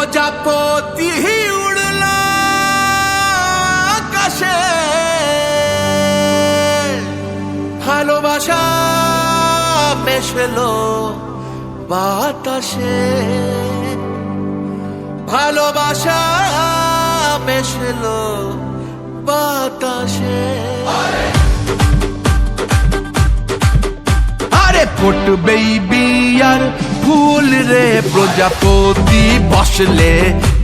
প্রজাপতি উড়ল আকাশে, ভালোবাসা মেশলো বাতাসে, ভালোবাসা মেশলো বাতাসে। আরে ফুটবেই বিয়ার ফুল রে প্রজাপতি বসলে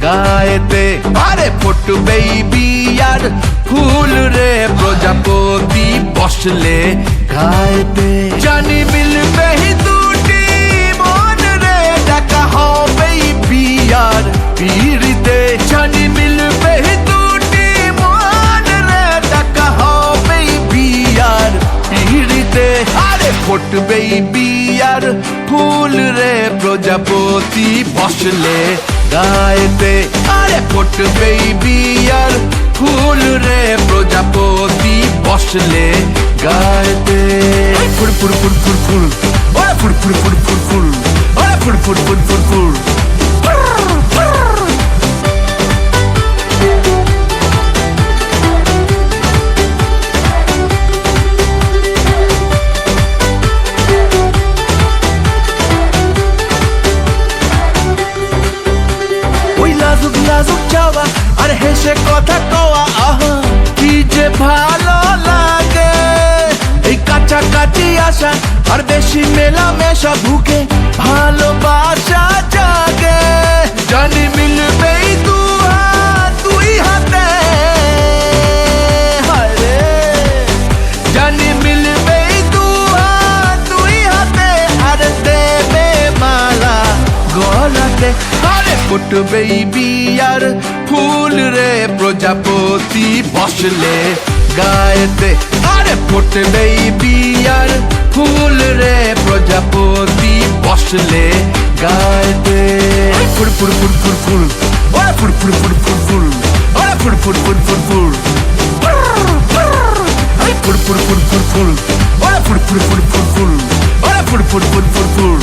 গায়েতে, আরে ফুটবেই বিয়ার ফুল রে প্রজাপতি বসলে গায়েতে। জানি মিলবে দুটি মন রে, দেখা হবেই বিয়ার পিড়িতে। জানি মিলবে দুটি মন রে, দেখা হবেই বিয়ার পিড়িতে। আরে ফুটবেই বিয়ার ফুল রে প্রজাপতি বসলে গায়েতে, আরে ফুটবেই বিয়ার ফুল রে প্রজাপতি বসলে গায়েতে। ফুল ফুল ফুল ফুল ফুল, ওরে ফুল ফুল ফুল ফুল ফুল, ওরে ফুল ফুল ফুল ফুল ফুল। লাজুক যাওয়া আর হেসে কথা কওয়া, আহা কি যে ভালো লাগে। এই কাছাকাছি আসা আর বেশি মেলামেশা, বুকে ভালোবাসা জাগে। জানি মিলবেই দুই হাতে, হায়রে জানি মিলবেই দুই হাতে, আর দেবে মালা গলাতে। আরে ফুটবেই বিয়ার ফুল রে প্রজাপতি বসলে গায়েতে, আরে ফুটবেই বিয়ার ফুল রে প্রজাপতি বসলে গায়েতে। ফুল ফুল ফুল ফুল ফুল, ওরে ফুল ফুল ফুল ফুল ফুল, ওরে ফুল ফুল ফুল ফুল ফুল। ফুল ফুল ফুল ফুল ফুল, ওরে ফুল ফুল ফুল ফুল ফুল, ওরে ফুল ফুল ফুল ফুল ফুল।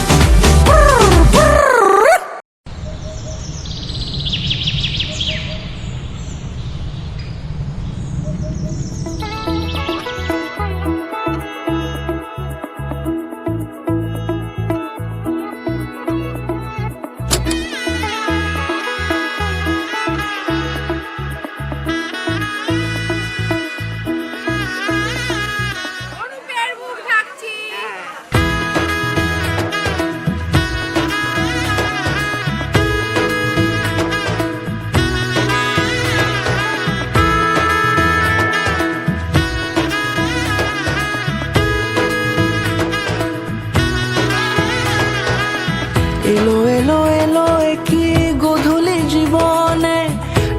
এলো এলো এলো একই গোধূলি জীবনে,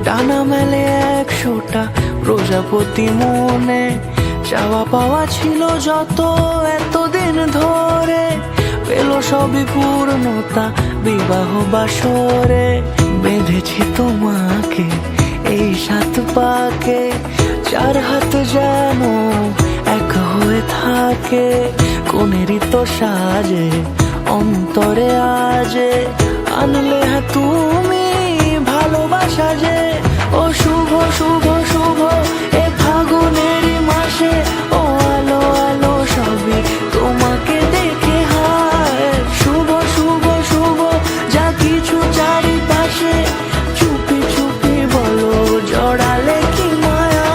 ডানা মেলে 100টা প্রজাপতি মনে। চাওয়া পাওয়া ছিল যত এতদিন ধরে, পেল সবই পূর্ণতা বিবাহ বাসরে। বেঁধেছি তোমাকে এই 7 পাকে, 4 হাত যেন এক হয়ে থাকে। কোনেরই তো সাজে অন্তরে আজে, আনলে তুমি ভালোবাসা যে। ও শুভ শুভ শুভ এ ফাগুনেরই মাসে, ও আলো আলো সবই তোমাকে দেখে হায়। শুভ শুভ শুভ যা কিছু চারিপাশে, চুপি চুপি বলো জড়ালে কি মায়া।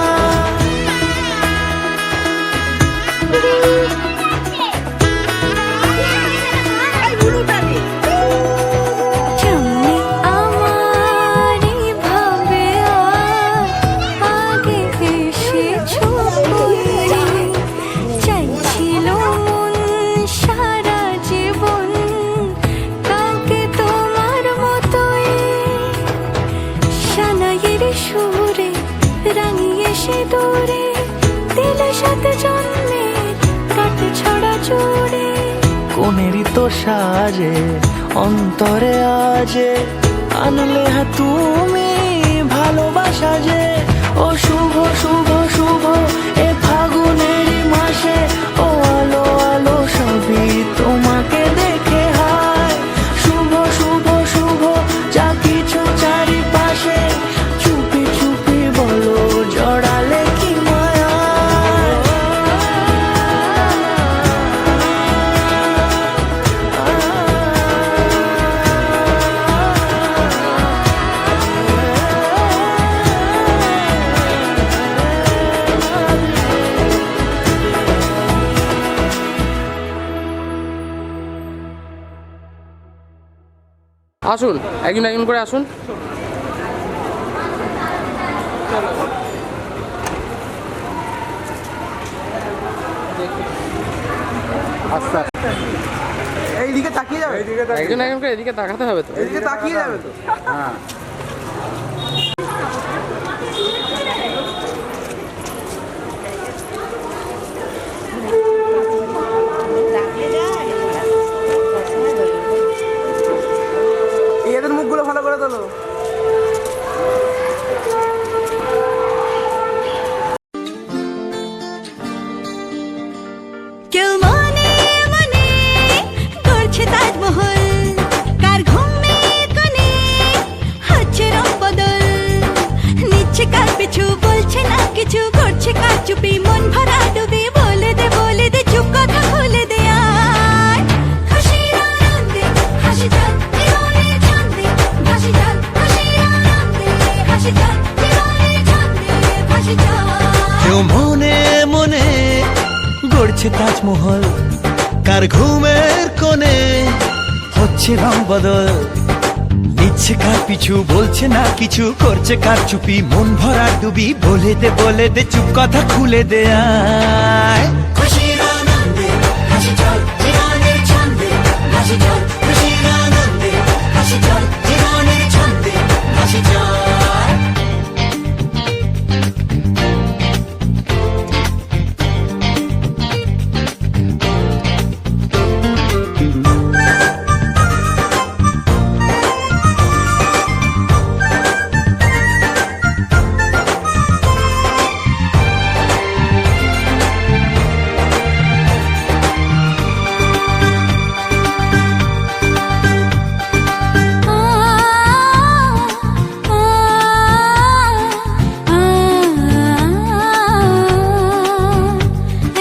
কোনেরই তো সাজে অন্তরে আজে, আনলে তুমি ভালোবাসা যে। ও শুভ শুভ শুভ এ ফাগুনেরই মাসে, ও আলো আলো সবই তোমাকে দেখে হায়। শুভ শুভ শুভ যা কিছু আসুন, একজন একজন করে আসুন। আচ্ছা, এইদিকে তাকিয়ে যাবে, একজন একজন করে এদিকে তাকাতে হবে তো। এইদিকে তাকিয়ে যাবে তো। হ্যাঁ, এদের মুখগুলো ভালো করে তোলো। কেউ মনে মনে করছে তাজমহল, কার ঘুমের কোণে হচ্ছে রং বদল, নিচ্ছে কার পিছু বলছে না কিছু, করছে কার চুপি মন ভরা ডুবি, বলে দে চুপ কথা খুলে দে আর খুশির আনন্দে হাসি চল জীবনের ছন্দে ভাসি চল, খুশির আনন্দে হাসি চল জীবনের ছন্দে ভাসি চল। কেউ মনে মনে গড়ছে তাজমহল, কার ঘুমের কোণে হচ্ছে রং বদল, নিচ্ছে কার পিছু বলছে না কিছু, করছে কার চুপি মন ভরা ডুবি, বলে দে চুপ কথা খুলে দে আয় খুশির আনন্দে হাসি চল জীবনের ছন্দে ভাসি চল, খুশির আনন্দে হাসি চল জীবনের ছন্দে ভাসি চল।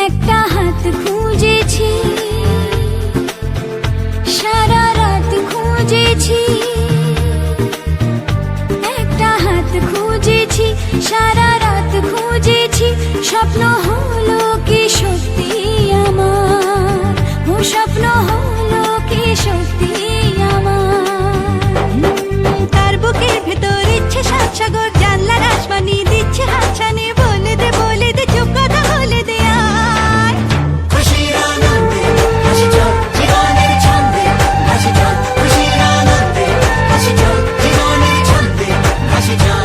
একটা হাত খুঁজেছি, সারা রাত খুঁজেছি, একটা হাত খুঁজেছি, সারা রাত খুঁজেছি, স্বপ্ন হলো কি সত্যি আমার, ও স্বপ্ন হলো কি সত্যি আমার, তার বুকের ভেতর ইচ্ছে সাত সাগর, জানলার আসমানি দিচ্ছে হাতছানি, বলে দে চুপ কথা বলে দে আর খুশির আনন্দে হাসি চল জীবনের ছন্দে ভাসি চল, খুশির আনন্দে হাসি চল জীবনের ছন্দে ভাসি চল।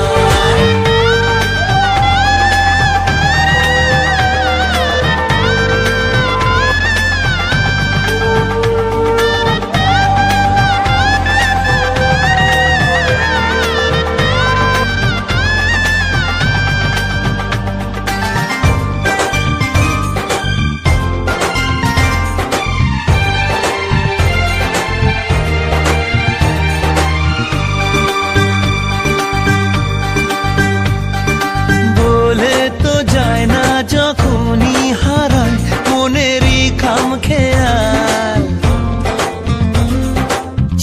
বলে তো যায় না যখনই হারায় মনেরই খাম খেয়াল,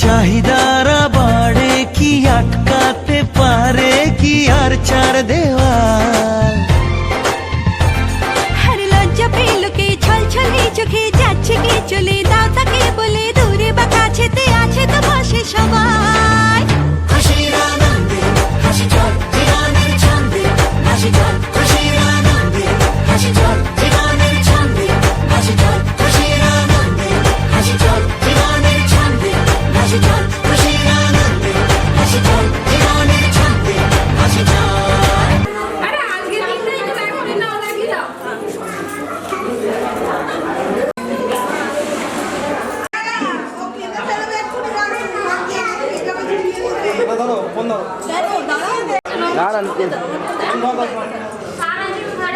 চাহিদারা বাড়ে কি আটকাতে পারে কি আর চার দেওয়াল, আর লজ্জা পেল কে ছলছলে চোখে যাচ্ছে কে চলে, দাও তাকে বলে দূরে বা কাছেতে আছে তো পাশে সবাই, খুশির আনন্দে হাসি চল জীবনের ছন্দে ভাসি চল, খুশির আনন্দে হাসি চল জীবনের ছন্দে ভাসি চল, খুশির আনন্দে হাসি চল জীবনের ছন্দে ভাসি চল, খুশির আনন্দে হাসি চল জীবনের ছন্দে ভাসি চল।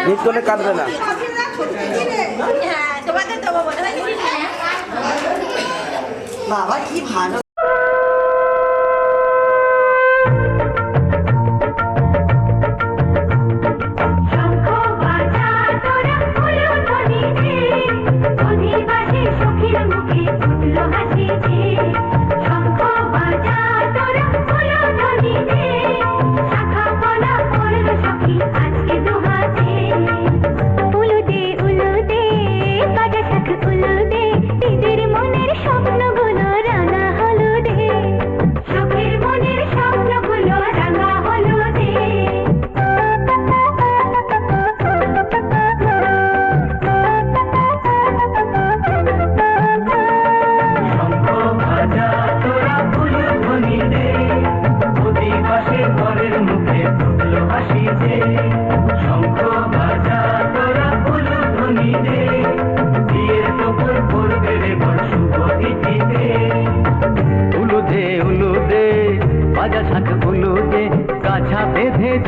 মিস করলে কাঁদবে না। বাবা কি ভালো। স্বপ্নগুলো রানা হলো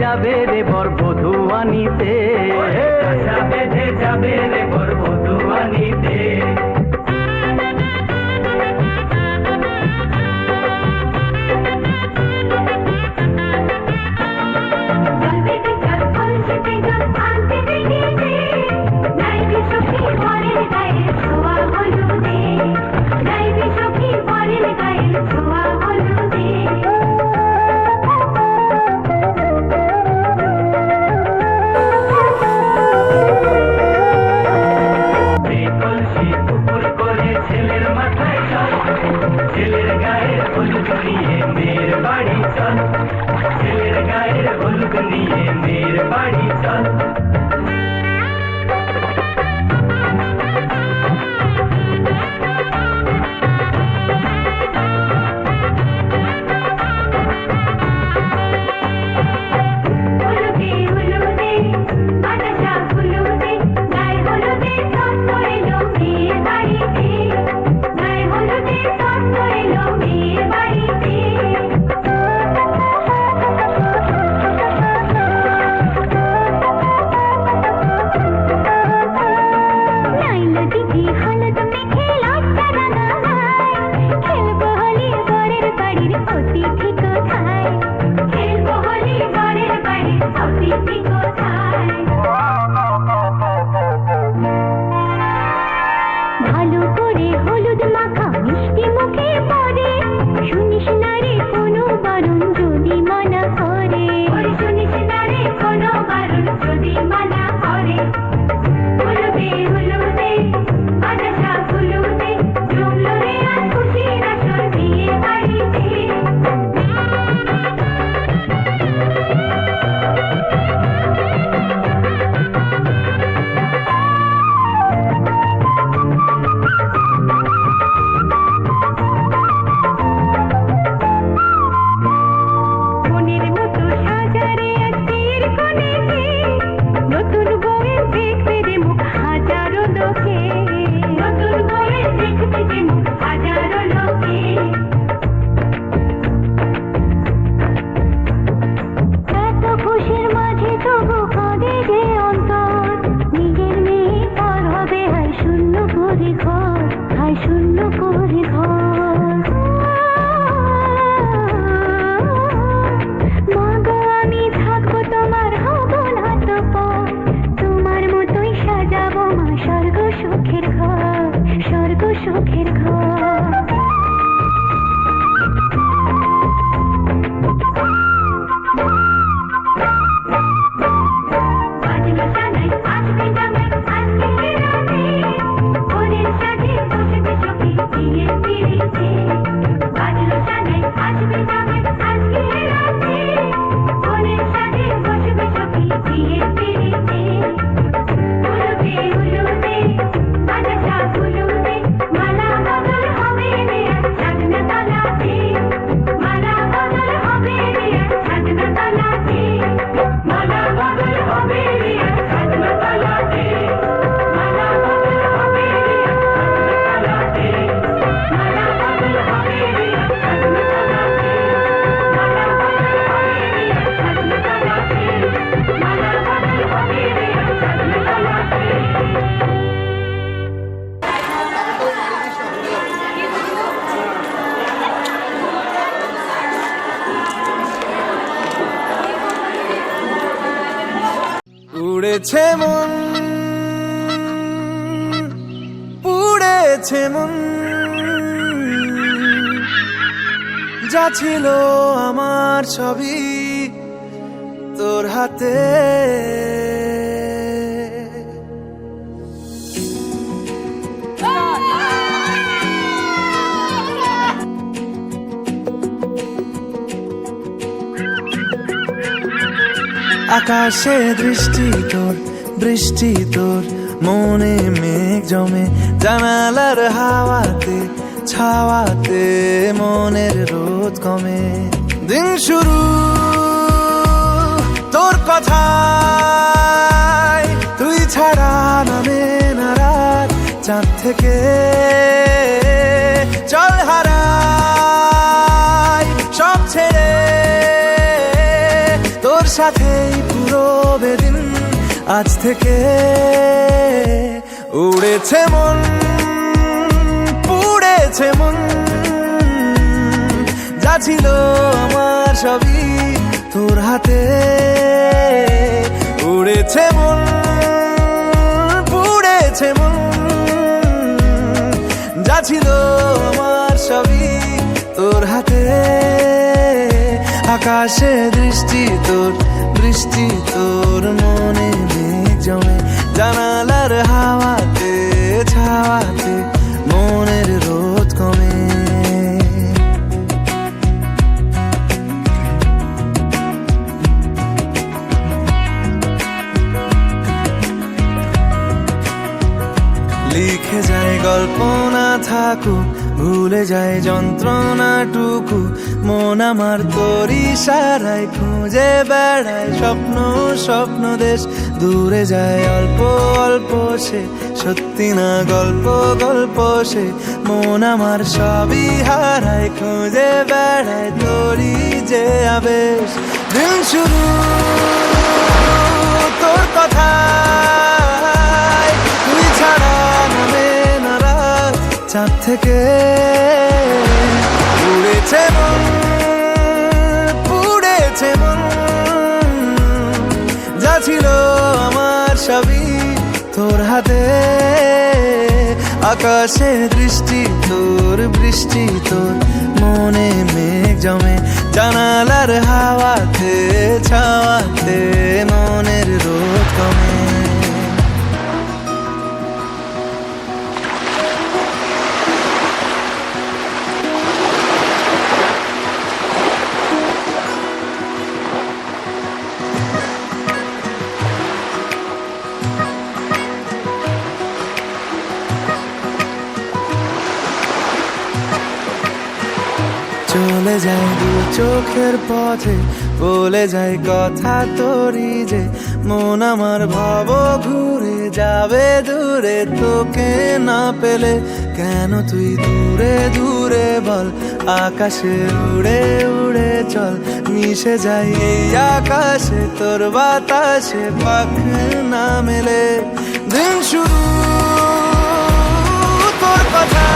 যাবে রে বর বধূ আনিতে, আশা বেঁধে যাবে রে বর বধূ আনিতে। ছেলের গায়ের হলুদ নিয়ে মেয়ের বাড়ি চল, ছেলের গায়ের হলুদ নিয়ে মেয়ের বাড়ি চল। উড়েছে মন, পুড়েছে মন, যা ছিল আমার ছবি তোর হাতে। আকাশে দৃষ্টি তোর, বৃষ্টি তোর, মনে মেঘ জমে, জানালার হাওয়াতে ছাওয়াতে মনের রোদ কমে। দিন শুরু তোর কথায়, তুই ছাড়া নামে না রাত, চাঁদ থেকে চল হারাই সব ছেড়ে তোর সাথেই পুরো বেদিন আজ থেকে উড়েছে মন, পুড়েছে মন, যা ছিল আমার সবই তোর হাতে। উড়েছে মন, পুড়েছে মন, যা ছিল আমার সবই তোর হাতে। আকাশে দৃষ্টি তোর, বৃষ্টি তোর, মনে মেঘ জমে জানালার হাওয়াতে, ছাওয়াতে মনের রোদ কমে। লিখে যায় গল্প না থাকুক, ভুলে যায় যন্ত্রণাটুকু, মন আমার তোর ইশারায় খুঁজে বেড়ায় স্বপ্ন, স্বপ্ন দেশ। দূরে যায় অল্প অল্প সে, সত্যি না গল্প, গল্প সে। মন আমার সবই হারায়, খুঁজে বেড়ায় তোরই যে আবেশ। দিন শুরু তোর কথায়, তুই ছাড়া নামে না রাত চাঁদ থেকে। উড়েছে মন, পুড়েছে মন, যা ছিল আমার সবই তোর হাতে। আকাশে দৃষ্টি তোর, বৃষ্টি তোর, মনে মেঘ জমে জানালার হাওয়াতে, ছাওয়াতে মনের রোদ কমে। চলে যায় দু চোখের পথে, বলে যায় কথা তোরই যে। মন আমার ভাব ঘুরে যাবে দূরে তোকে না পেলে। কেন তুই দূরে দূরে বল, আকাশে উড়ে উড়ে চল। মিশে যাই এই আকাশে তোর বাতাসে, পাখ না মেলে। দিন শুরু তোর কথা